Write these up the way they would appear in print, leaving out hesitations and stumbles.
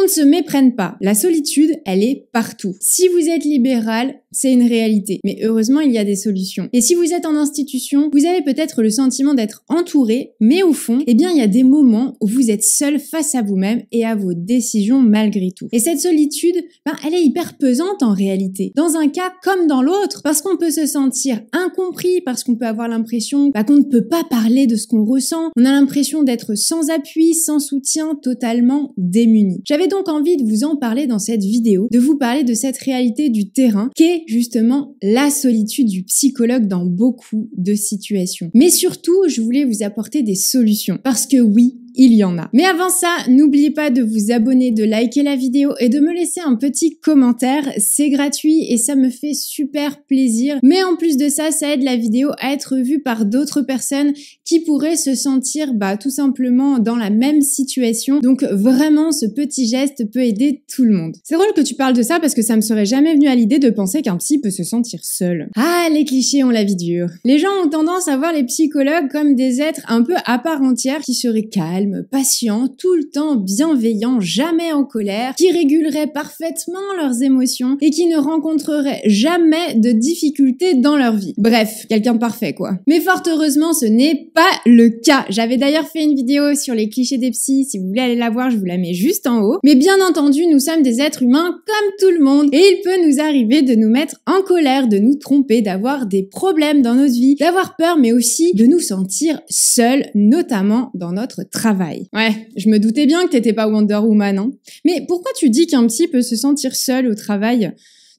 ne se méprenne pas. La solitude, elle est partout. Si vous êtes libéral, c'est une réalité. Mais heureusement, il y a des solutions. Et si vous êtes en institution, vous avez peut-être le sentiment d'être entouré, mais au fond, eh bien, il y a des moments où vous êtes seul face à vous-même et à vos décisions malgré tout. Et cette solitude, elle est hyper pesante en réalité. Dans un cas comme dans l'autre, parce qu'on peut se sentir incompris, parce qu'on peut avoir l'impression qu'on ne peut pas parler de ce qu'on ressent. On a l'impression d'être sans appui, sans soutien, totalement démuni. J'avais donc envie de vous en parler dans cette vidéo, de vous parler de cette réalité du terrain qu'est justement la solitude du psychologue dans beaucoup de situations. Mais surtout, je voulais vous apporter des solutions. Parce que oui, il y en a. Mais avant ça, n'oubliez pas de vous abonner, de liker la vidéo et de me laisser un petit commentaire. C'est gratuit et ça me fait super plaisir. Mais en plus de ça, ça aide la vidéo à être vue par d'autres personnes qui pourraient se sentir tout simplement dans la même situation. Donc vraiment, ce petit geste peut aider tout le monde. C'est drôle que tu parles de ça parce que ça me serait jamais venu à l'idée de penser qu'un psy peut se sentir seul. Ah, les clichés ont la vie dure. Les gens ont tendance à voir les psychologues comme des êtres un peu à part entière qui seraient calmes, patients, tout le temps bienveillants, jamais en colère, qui réguleraient parfaitement leurs émotions et qui ne rencontreraient jamais de difficultés dans leur vie. Bref, quelqu'un de parfait quoi. Mais fort heureusement, ce n'est pas le cas. J'avais d'ailleurs fait une vidéo sur les clichés des psys, si vous voulez aller la voir, je vous la mets juste en haut. Mais bien entendu, nous sommes des êtres humains comme tout le monde et il peut nous arriver de nous mettre en colère, de nous tromper, d'avoir des problèmes dans notre vie, d'avoir peur, mais aussi de nous sentir seuls, notamment dans notre travail. Ouais, je me doutais bien que t'étais pas Wonder Woman, hein. Mais pourquoi tu dis qu'un psy peut se sentir seul au travail ?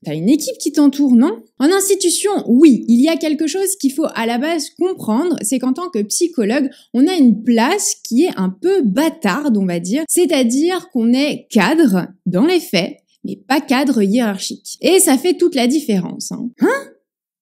T'as une équipe qui t'entoure, non ? En institution, oui, il y a quelque chose qu'il faut à la base comprendre, c'est qu'en tant que psychologue, on a une place qui est un peu bâtarde, on va dire, c'est-à-dire qu'on est cadre dans les faits, mais pas cadre hiérarchique. Et ça fait toute la différence, hein.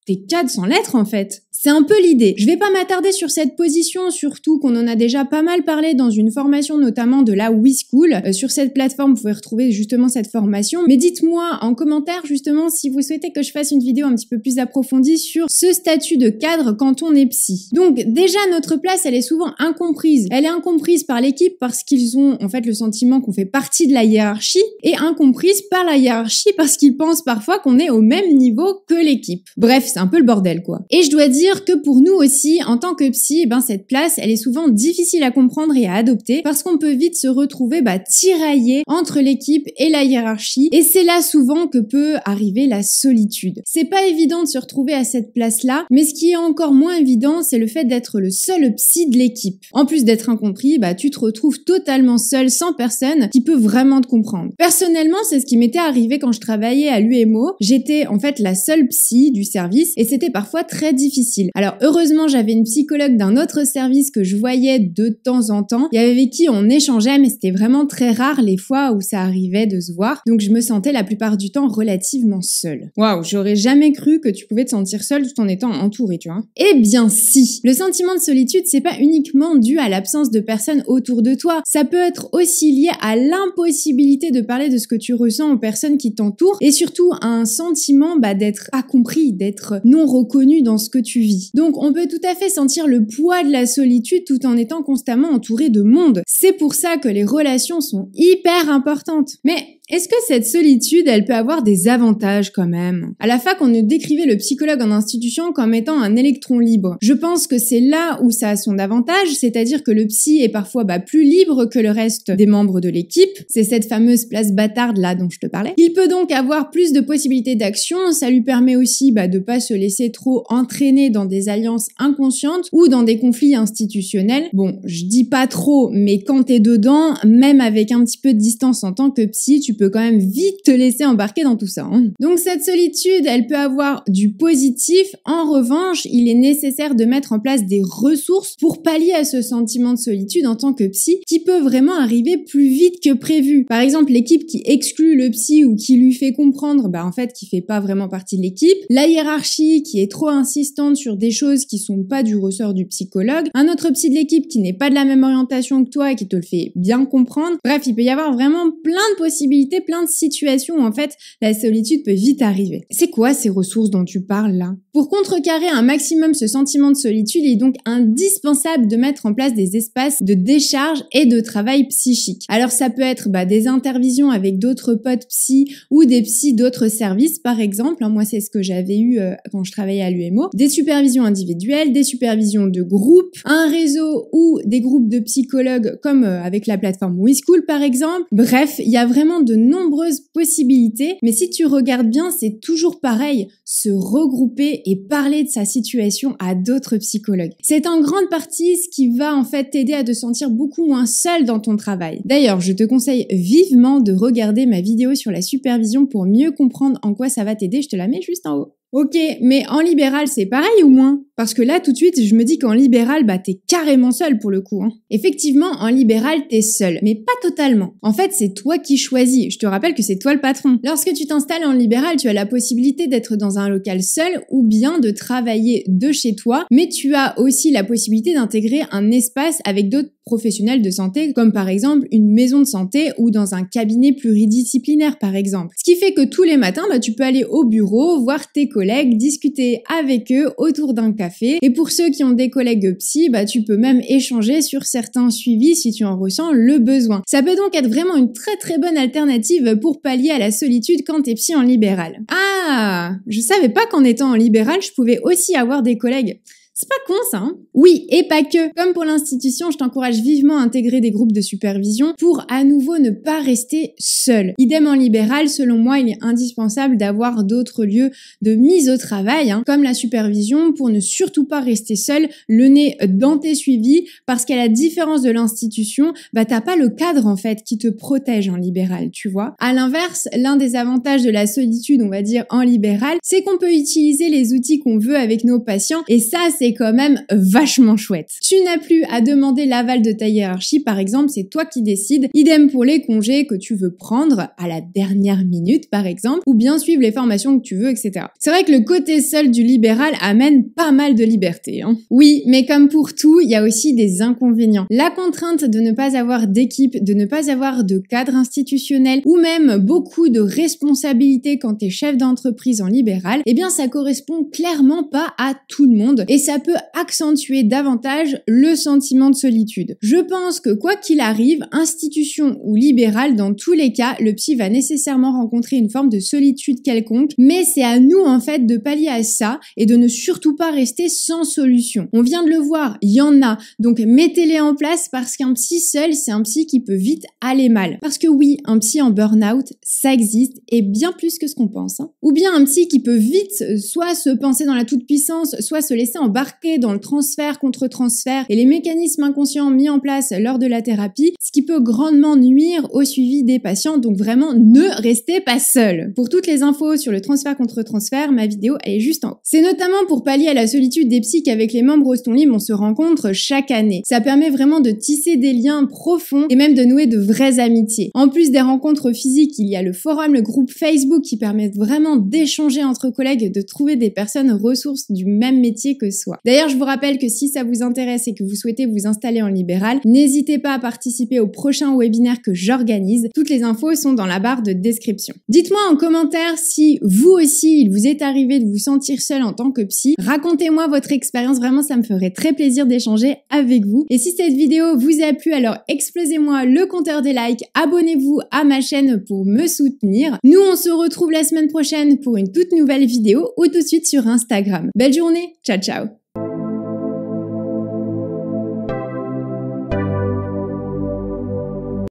T'es cadre sans lettres en fait. C'est un peu l'idée. Je vais pas m'attarder sur cette position, surtout qu'on en a déjà pas mal parlé dans une formation notamment de la WeSchool. Sur cette plateforme, vous pouvez retrouver justement cette formation. Mais dites-moi en commentaire justement si vous souhaitez que je fasse une vidéo un petit peu plus approfondie sur ce statut de cadre quand on est psy. Donc déjà, notre place, elle est souvent incomprise. Elle est incomprise par l'équipe parce qu'ils ont en fait le sentiment qu'on fait partie de la hiérarchie et incomprise par la hiérarchie parce qu'ils pensent parfois qu'on est au même niveau que l'équipe. Bref, c'est un peu le bordel quoi. Et je dois dire que pour nous aussi, en tant que psy, cette place, elle est souvent difficile à comprendre et à adopter parce qu'on peut vite se retrouver tiraillé entre l'équipe et la hiérarchie et c'est là souvent que peut arriver la solitude. C'est pas évident de se retrouver à cette place-là, mais ce qui est encore moins évident, c'est le fait d'être le seul psy de l'équipe. En plus d'être incompris, tu te retrouves totalement seul, sans personne qui peut vraiment te comprendre. Personnellement, c'est ce qui m'était arrivé quand je travaillais à l'UMO. J'étais en fait la seule psy du service et c'était parfois très difficile. Alors heureusement, j'avais une psychologue d'un autre service que je voyais de temps en temps et avec qui on échangeait, mais c'était vraiment très rare les fois où ça arrivait de se voir. Donc je me sentais la plupart du temps relativement seule. Waouh, j'aurais jamais cru que tu pouvais te sentir seule tout en étant entourée, tu vois. Eh bien si, le sentiment de solitude, c'est pas uniquement dû à l'absence de personnes autour de toi. Ça peut être aussi lié à l'impossibilité de parler de ce que tu ressens aux personnes qui t'entourent et surtout à un sentiment d'être pas compris, d'être non reconnu dans ce que tu vis. Donc on peut tout à fait sentir le poids de la solitude tout en étant constamment entouré de monde. C'est pour ça que les relations sont hyper importantes. Mais est-ce que cette solitude, elle peut avoir des avantages quand même ? À la fac, on nous décrivait le psychologue en institution comme étant un électron libre. Je pense que c'est là où ça a son avantage, c'est-à-dire que le psy est parfois plus libre que le reste des membres de l'équipe. C'est cette fameuse place bâtarde là dont je te parlais. Il peut donc avoir plus de possibilités d'action, ça lui permet aussi de pas se laisser trop entraîner dans des alliances inconscientes ou dans des conflits institutionnels. Bon, je dis pas trop, mais quand t'es dedans, même avec un petit peu de distance en tant que psy, tu peux quand même vite te laisser embarquer dans tout ça. Donc cette solitude, elle peut avoir du positif. En revanche, il est nécessaire de mettre en place des ressources pour pallier à ce sentiment de solitude en tant que psy qui peut vraiment arriver plus vite que prévu. Par exemple, l'équipe qui exclut le psy ou qui lui fait comprendre en fait qu'il fait pas vraiment partie de l'équipe, la hiérarchie qui est trop insistante sur des choses qui sont pas du ressort du psychologue, un autre psy de l'équipe qui n'est pas de la même orientation que toi et qui te le fait bien comprendre. Bref, il peut y avoir vraiment plein de possibilités, plein de situations où en fait la solitude peut vite arriver. C'est quoi ces ressources dont tu parles là ? Pour contrecarrer un maximum ce sentiment de solitude, il est donc indispensable de mettre en place des espaces de décharge et de travail psychique. Alors ça peut être des intervisions avec d'autres potes psy ou des psys d'autres services par exemple. Moi c'est ce que j'avais eu quand je travaillais à l'UMO. Des supervisions individuelles, des supervisions de groupe, un réseau ou des groupes de psychologues comme avec la plateforme WeSchool par exemple. Bref, il y a vraiment de nombreuses possibilités, mais si tu regardes bien, c'est toujours pareil, se regrouper et parler de sa situation à d'autres psychologues. C'est en grande partie ce qui va en fait t'aider à te sentir beaucoup moins seul dans ton travail. D'ailleurs, je te conseille vivement de regarder ma vidéo sur la supervision pour mieux comprendre en quoi ça va t'aider, je te la mets juste en haut. Ok, mais en libéral, c'est pareil ou moins? Parce que là, tout de suite, je me dis qu'en libéral, t'es carrément seul pour le coup. Effectivement, en libéral, t'es seul, mais pas totalement. En fait, c'est toi qui choisis. Je te rappelle que c'est toi le patron. Lorsque tu t'installes en libéral, tu as la possibilité d'être dans un local seul ou bien de travailler de chez toi, mais tu as aussi la possibilité d'intégrer un espace avec d'autres professionnels de santé, comme par exemple une maison de santé ou dans un cabinet pluridisciplinaire par exemple. Ce qui fait que tous les matins, tu peux aller au bureau, voir tes collègues, discuter avec eux autour d'un café. Et pour ceux qui ont des collègues psy, tu peux même échanger sur certains suivis si tu en ressens le besoin. Ça peut donc être vraiment une très très bonne alternative pour pallier à la solitude quand t'es psy en libéral. Ah, je savais pas qu'en étant en libéral, je pouvais aussi avoir des collègues. C'est pas con ça, hein? Oui, et pas que. Comme pour l'institution, je t'encourage vivement à intégrer des groupes de supervision pour à nouveau ne pas rester seul. Idem en libéral, selon moi, il est indispensable d'avoir d'autres lieux de mise au travail, comme la supervision, pour ne surtout pas rester seul, le nez dans tes suivis, parce qu'à la différence de l'institution, t'as pas le cadre en fait qui te protège en libéral, tu vois. À l'inverse, l'un des avantages de la solitude, on va dire en libéral, c'est qu'on peut utiliser les outils qu'on veut avec nos patients, et ça, c'est quand même vachement chouette. Tu n'as plus à demander l'aval de ta hiérarchie, par exemple, c'est toi qui décides. Idem pour les congés que tu veux prendre à la dernière minute, par exemple, ou bien suivre les formations que tu veux, etc. C'est vrai que le côté seul du libéral amène pas mal de liberté. Oui, mais comme pour tout, il y a aussi des inconvénients. La contrainte de ne pas avoir d'équipe, de ne pas avoir de cadre institutionnel, ou même beaucoup de responsabilités quand t'es chef d'entreprise en libéral, ça correspond clairement pas à tout le monde, et ça peut accentuer davantage le sentiment de solitude. Je pense que quoi qu'il arrive, institution ou libéral, dans tous les cas, le psy va nécessairement rencontrer une forme de solitude quelconque, mais c'est à nous en fait de pallier à ça et de ne surtout pas rester sans solution. On vient de le voir, il y en a, donc mettez-les en place parce qu'un psy seul, c'est un psy qui peut vite aller mal. Parce que oui, un psy en burn-out, ça existe et bien plus que ce qu'on pense. Ou bien un psy qui peut vite soit se penser dans la toute-puissance, soit se laisser embarquer dans le transfert contre transfert et les mécanismes inconscients mis en place lors de la thérapie, ce qui peut grandement nuire au suivi des patients, donc vraiment ne restez pas seul. Pour toutes les infos sur le transfert contre transfert, ma vidéo elle est juste en haut. C'est notamment pour pallier à la solitude des psys qu'avec les membres Oston Libre on se rencontre chaque année. Ça permet vraiment de tisser des liens profonds et même de nouer de vraies amitiés. En plus des rencontres physiques, il y a le forum, le groupe Facebook qui permettent vraiment d'échanger entre collègues, de trouver des personnes ressources du même métier que soi. D'ailleurs, je vous rappelle que si ça vous intéresse et que vous souhaitez vous installer en libéral, n'hésitez pas à participer au prochain webinaire que j'organise. Toutes les infos sont dans la barre de description. Dites-moi en commentaire si vous aussi, il vous est arrivé de vous sentir seul en tant que psy. Racontez-moi votre expérience, vraiment ça me ferait très plaisir d'échanger avec vous. Et si cette vidéo vous a plu, alors explosez-moi le compteur des likes, abonnez-vous à ma chaîne pour me soutenir. Nous, on se retrouve la semaine prochaine pour une toute nouvelle vidéo ou tout de suite sur Instagram. Belle journée, ciao ciao.